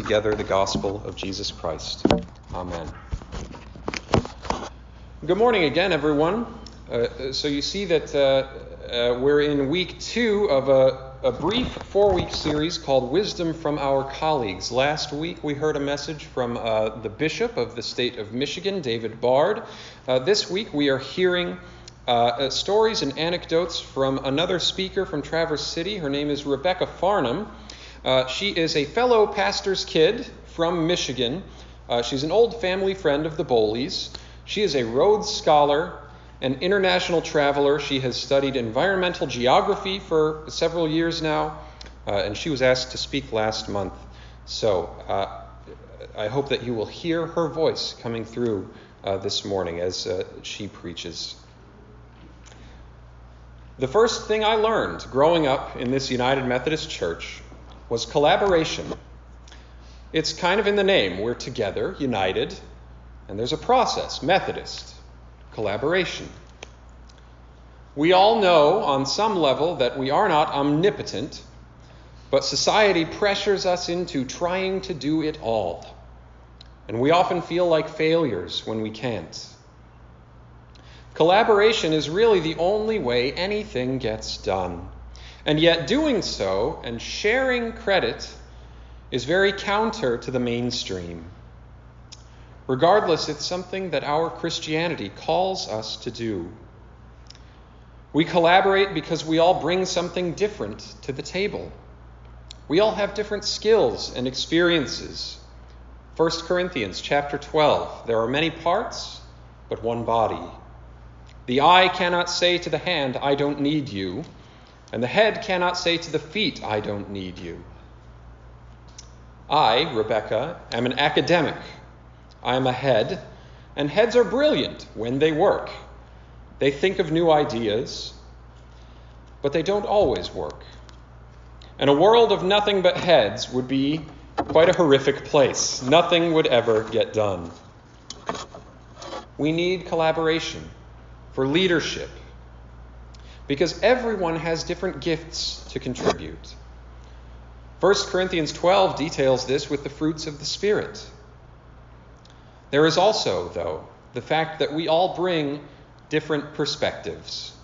together the gospel of Jesus Christ. Amen. Good morning again, everyone. So you see that we're in week 2 of a brief 4-week series called Wisdom from Our Colleagues. Last week we heard a message from the Bishop of the state of Michigan, David Bard. This week we are hearing stories and anecdotes from another speaker from Traverse City. Her name is Rebecca Farnum. She is a fellow pastor's kid from Michigan. She's an old family friend of the Boleys. She is a Rhodes Scholar, an international traveler. She has studied environmental geography for several years now, and she was asked to speak last month. So I hope that you will hear her voice coming through this morning as she preaches. The first thing I learned growing up in this United Methodist Church was collaboration. It's kind of in the name. We're together, united, and there's a process, Methodist, collaboration. We all know on some level that we are not omnipotent, but society pressures us into trying to do it all. And we often feel like failures when we can't. Collaboration is really the only way anything gets done. And yet doing so and sharing credit is very counter to the mainstream. Regardless, it's something that our Christianity calls us to do. We collaborate because we all bring something different to the table. We all have different skills and experiences. 1 Corinthians chapter 12, there are many parts, but one body. The eye cannot say to the hand, I don't need you. And the head cannot say to the feet, I don't need you. I, Rebecca, am an academic. I am a head, and heads are brilliant when they work. They think of new ideas, but they don't always work. And a world of nothing but heads would be quite a horrific place. Nothing would ever get done. We need collaboration for leadership, because everyone has different gifts to contribute. 1 Corinthians 12 details this with the fruits of the Spirit. There is also, though, the fact that we all bring different perspectives.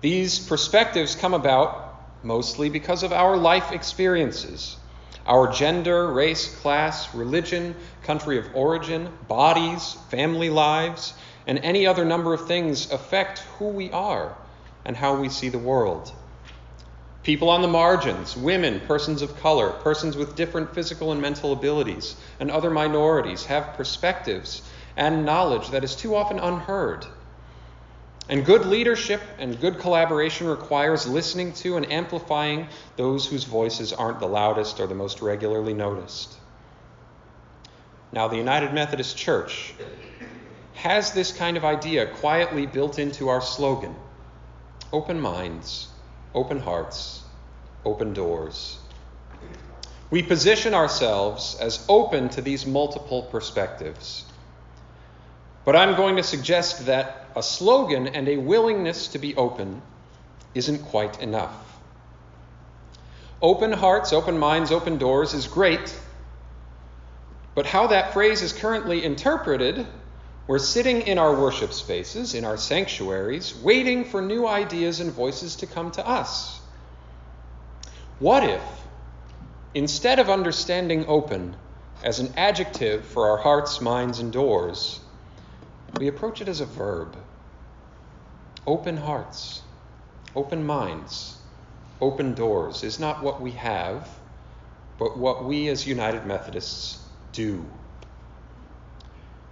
These perspectives come about mostly because of our life experiences. Our gender, race, class, religion, country of origin, bodies, family lives, and any other number of things affect who we are and how we see the world. People on the margins, women, persons of color, persons with different physical and mental abilities, and other minorities have perspectives and knowledge that is too often unheard. And good leadership and good collaboration requires listening to and amplifying those whose voices aren't the loudest or the most regularly noticed. Now, the United Methodist Church has this kind of idea quietly built into our slogan: open minds, open hearts, open doors. We position ourselves as open to these multiple perspectives. But I'm going to suggest that a slogan and a willingness to be open isn't quite enough. Open hearts, open minds, open doors is great, but how that phrase is currently interpreted, we're sitting in our worship spaces, in our sanctuaries, waiting for new ideas and voices to come to us. What if, instead of understanding open as an adjective for our hearts, minds, and doors, we approach it as a verb? Open hearts, open minds, open doors is not what we have, but what we as United Methodists do.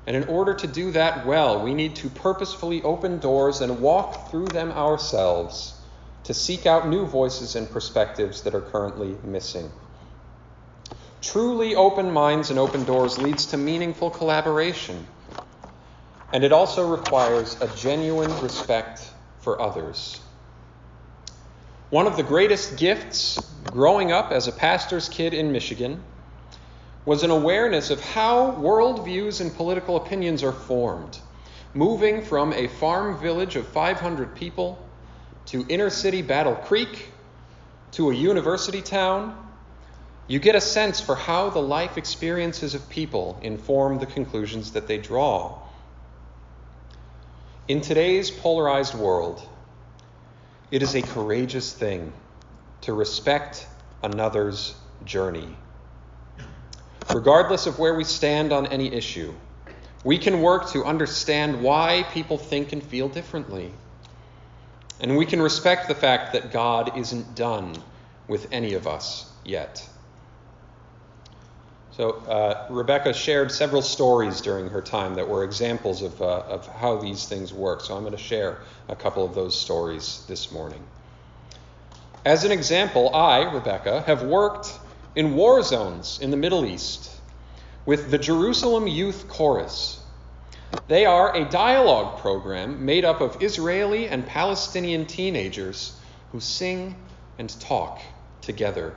And in order to do that well, we need to purposefully open doors and walk through them ourselves to seek out new voices and perspectives that are currently missing. Truly open minds and open doors leads to meaningful collaboration. And it also requires a genuine respect for others. One of the greatest gifts growing up as a pastor's kid in Michigan was an awareness of how worldviews and political opinions are formed, moving from a farm village of 500 people to inner city Battle Creek, to a university town, You get a sense for how the life experiences of people inform the conclusions that they draw. In today's polarized world, it is a courageous thing to respect another's journey. Regardless of where we stand on any issue, we can work to understand why people think and feel differently. And we can respect the fact that God isn't done with any of us yet. So Rebecca shared several stories during her time that were examples of how these things work. So I'm going to share a couple of those stories this morning. As an example, I, Rebecca, have worked in war zones in the Middle East with the Jerusalem Youth Chorus. They are a dialogue program made up of Israeli and Palestinian teenagers who sing and talk together.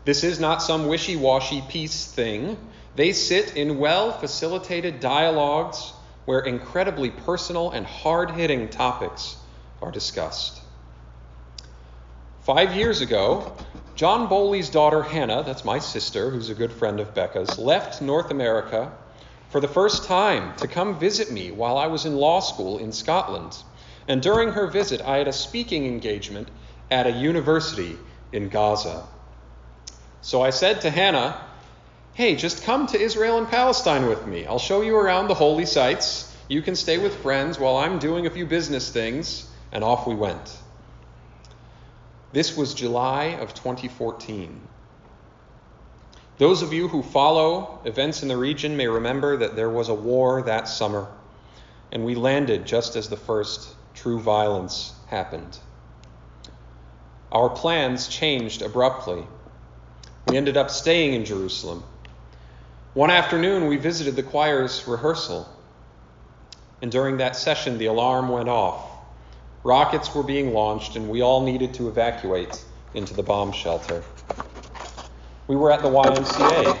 This is not some wishy-washy peace thing. They sit in well-facilitated dialogues where incredibly personal and hard-hitting topics are discussed. 5 years ago, John Boley's daughter Hannah, that's my sister, who's a good friend of Becca's, left North America for the first time to come visit me while I was in law school in Scotland. And during her visit, I had a speaking engagement at a university in Gaza. So I said to Hannah, hey, just come to Israel and Palestine with me. I'll show you around the holy sites. You can stay with friends while I'm doing a few business things. And off we went. This was July of 2014. Those of you who follow events in the region may remember that there was a war that summer, and we landed just as the first true violence happened. Our plans changed abruptly. We ended up staying in Jerusalem. One afternoon, we visited the choir's rehearsal, and during that session, the alarm went off. Rockets were being launched, and we all needed to evacuate into the bomb shelter. We were at the WLUMC,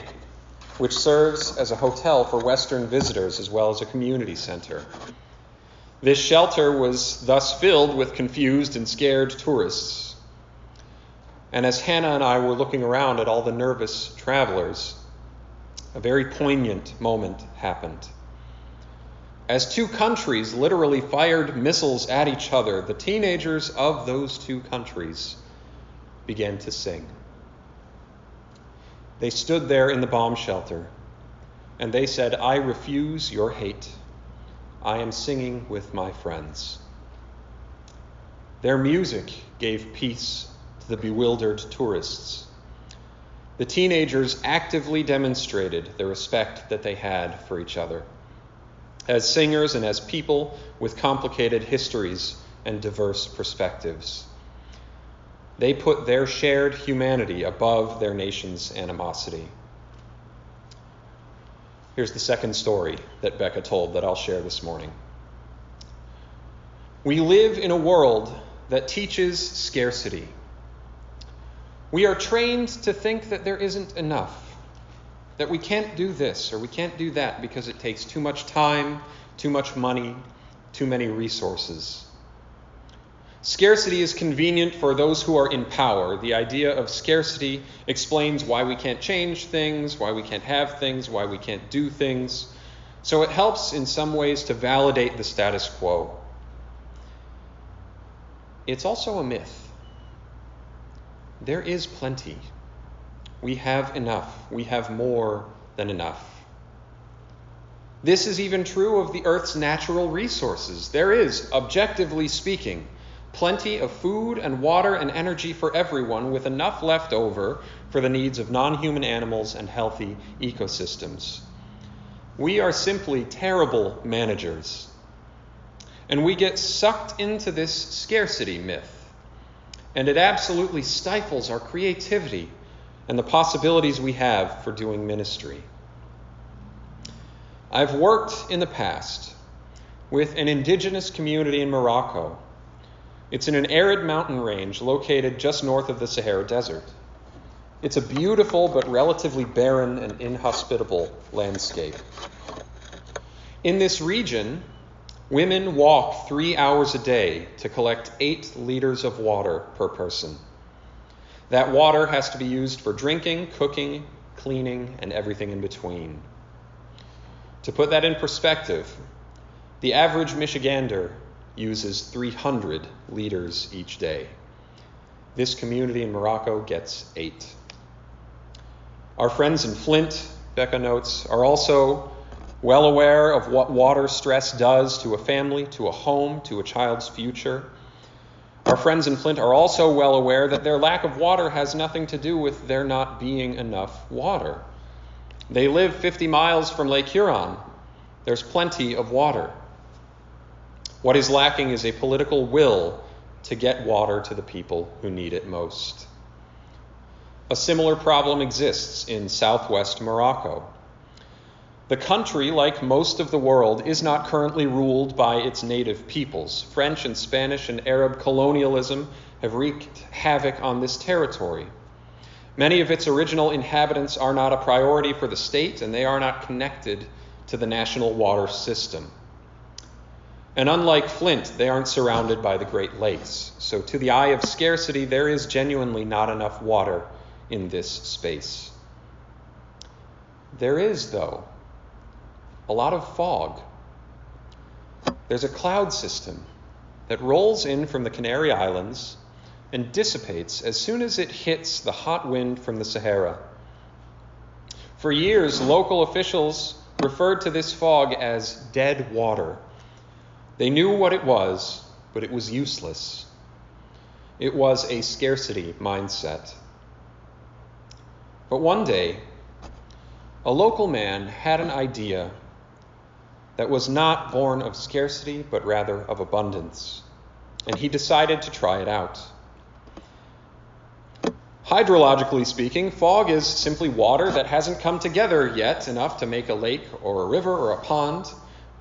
which serves as a hotel for Western visitors as well as a community center. This shelter was thus filled with confused and scared tourists. And as Hannah and I were looking around at all the nervous travelers, a very poignant moment happened. As two countries literally fired missiles at each other, the teenagers of those two countries began to sing. They stood there in the bomb shelter, and they said, I refuse your hate. I am singing with my friends. Their music gave peace to the bewildered tourists. The teenagers actively demonstrated the respect that they had for each other, as singers and as people with complicated histories and diverse perspectives. They put their shared humanity above their nation's animosity. Here's the second story that Becca told that I'll share this morning. We live in a world that teaches scarcity. We are trained to think that there isn't enough, that we can't do this or we can't do that because it takes too much time, too much money, too many resources. Scarcity is convenient for those who are in power. The idea of scarcity explains why we can't change things, why we can't have things, why we can't do things. So it helps in some ways to validate the status quo. It's also a myth. There is plenty. We have enough. We have more than enough. This is even true of the Earth's natural resources. There is, objectively speaking, plenty of food and water and energy for everyone, with enough left over for the needs of non-human animals and healthy ecosystems. We are simply terrible managers, and we get sucked into this scarcity myth, and it absolutely stifles our creativity and the possibilities we have for doing ministry. I've worked in the past with an indigenous community in Morocco. It's in an arid mountain range located just north of the Sahara Desert. It's a beautiful but relatively barren and inhospitable landscape. In this region, women walk 3 hours a day to collect 8 liters of water per person. That water has to be used for drinking, cooking, cleaning, and everything in between. To put that in perspective, the average Michigander uses 300 liters each day. This community in Morocco gets 8. Our friends in Flint, Becca notes, are also well aware of what water stress does to a family, to a home, to a child's future. Our friends in Flint are also well aware that their lack of water has nothing to do with there not being enough water. They live 50 miles from Lake Huron. There's plenty of water. What is lacking is a political will to get water to the people who need it most. A similar problem exists in southwest Morocco. The country, like most of the world, is not currently ruled by its native peoples. French and Spanish and Arab colonialism have wreaked havoc on this territory. Many of its original inhabitants are not a priority for the state, and they are not connected to the national water system. And unlike Flint, they aren't surrounded by the Great Lakes. So to the eye of scarcity, there is genuinely not enough water in this space. There is, though, a lot of fog. There's a cloud system that rolls in from the Canary Islands and dissipates as soon as it hits the hot wind from the Sahara. For years, local officials referred to this fog as dead water. They knew what it was, but it was useless. It was a scarcity mindset. But one day, a local man had an idea that was not born of scarcity, but rather of abundance. And he decided to try it out. Hydrologically speaking, fog is simply water that hasn't come together yet enough to make a lake or a river or a pond,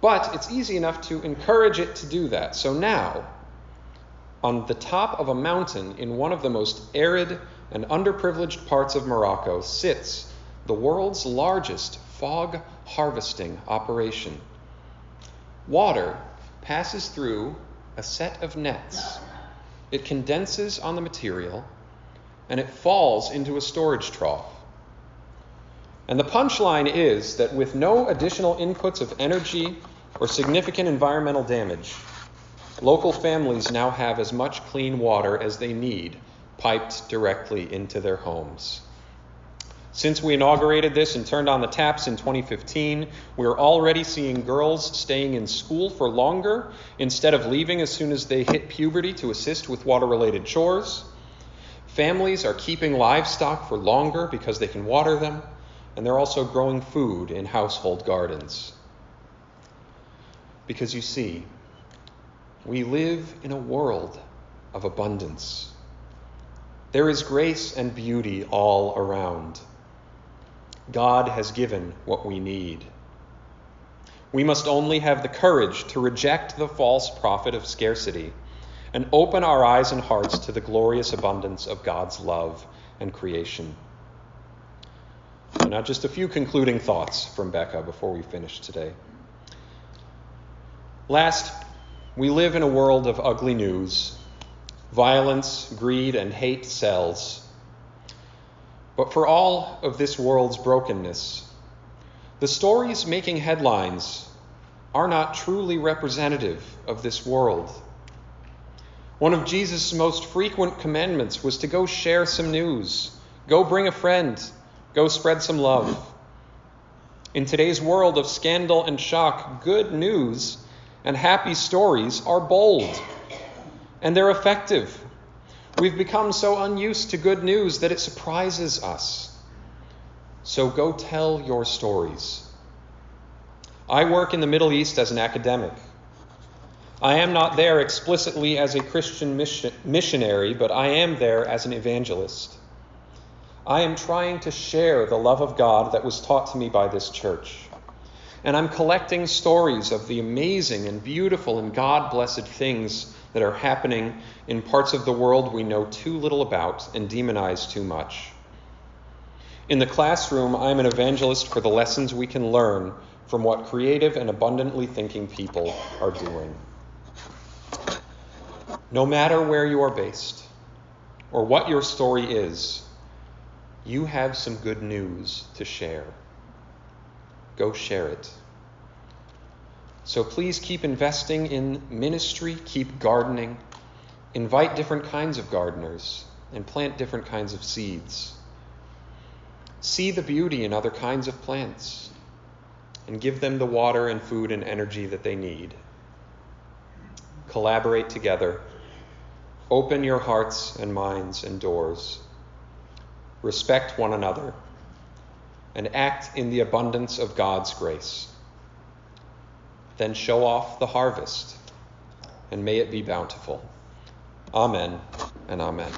but it's easy enough to encourage it to do that. So now, on the top of a mountain in one of the most arid and underprivileged parts of Morocco sits the world's largest fog harvesting operation. Water passes through a set of nets. It condenses on the material, and it falls into a storage trough. And the punchline is that with no additional inputs of energy or significant environmental damage, local families now have as much clean water as they need piped directly into their homes. Since we inaugurated this and turned on the taps in 2015, we're already seeing girls staying in school for longer instead of leaving as soon as they hit puberty to assist with water-related chores. Families are keeping livestock for longer because they can water them, and they're also growing food in household gardens. Because you see, we live in a world of abundance. There is grace and beauty all around. God has given what we need. We must only have the courage to reject the false prophet of scarcity and open our eyes and hearts to the glorious abundance of God's love and creation. And now just a few concluding thoughts from Becca before we finish today. Last, we live in a world of ugly news. Violence, greed, and hate sells. But for all of this world's brokenness, the stories making headlines are not truly representative of this world. One of Jesus' most frequent commandments was to go share some news, go bring a friend, go spread some love. In today's world of scandal and shock, good news and happy stories are bold, and they're effective. We've become so unused to good news that it surprises us. So go tell your stories. I work in the Middle East as an academic. I am not there explicitly as a Christian missionary, but I am there as an evangelist. I am trying to share the love of God that was taught to me by this church. And I'm collecting stories of the amazing and beautiful and God-blessed things that are happening in parts of the world we know too little about and demonize too much. In the classroom, I'm an evangelist for the lessons we can learn from what creative and abundantly thinking people are doing. No matter where you are based, or what your story is, you have some good news to share. Go share it. So please keep investing in ministry, keep gardening, invite different kinds of gardeners, and plant different kinds of seeds. See the beauty in other kinds of plants, and give them the water and food and energy that they need. Collaborate together. Open your hearts and minds and doors. Respect one another, and act in the abundance of God's grace. Then show off the harvest, and may it be bountiful. Amen and amen.